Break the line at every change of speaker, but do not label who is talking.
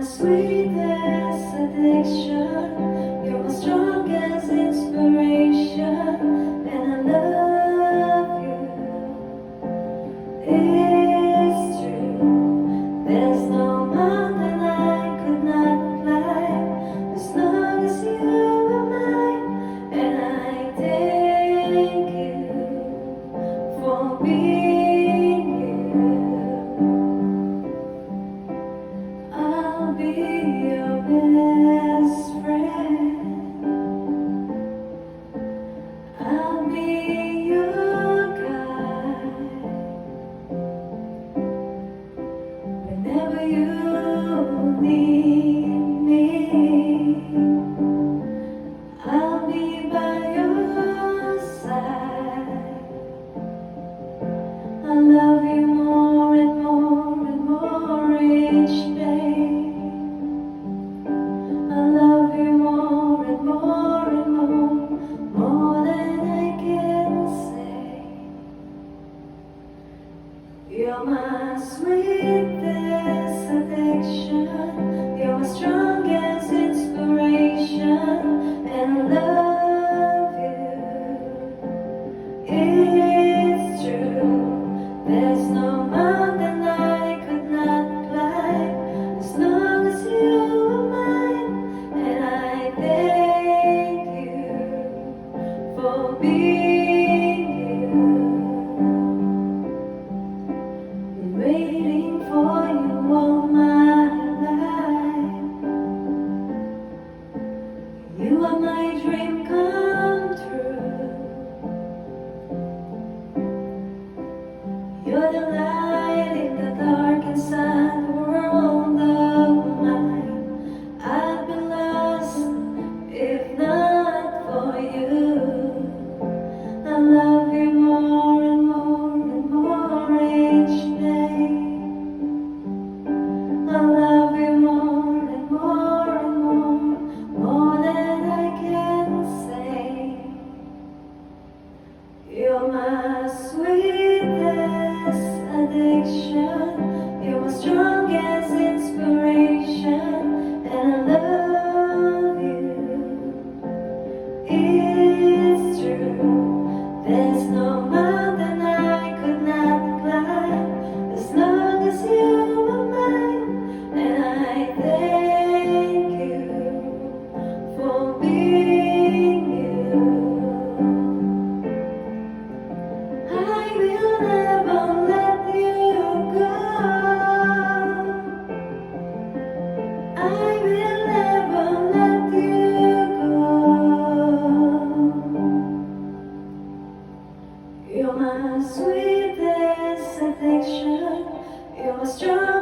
sweetest addiction. You're my strongest inspiration, and I love you. It's true. There's no mountain I could not climb as long as you are mine, and I thank you for being you. I'll be your best friend. I'll be your guide whenever you need me. I'll be by your side. I love you more and more and more each day. I love you more and more and more than I can say. You're my sweetest addiction. You're my strongest inspiration, and I love you. It's true. There's no mountain I could not climb as long as you are mine, and I thank you for being you. Been waiting for you all my life. You are my dream come true. You're the light in the dark inside the world of mine. I'd be lost if not for you. I love you more and more and more each day. I love you more and more and more than I can say. You're my sweetest addiction. You're my strongest inspiration, and I love you. It's true. There's no mountain I could not climb as long as you are mine, and I thank you for being you. I will never let you go. I will never let you go. You're my sweetest addiction. You're my strong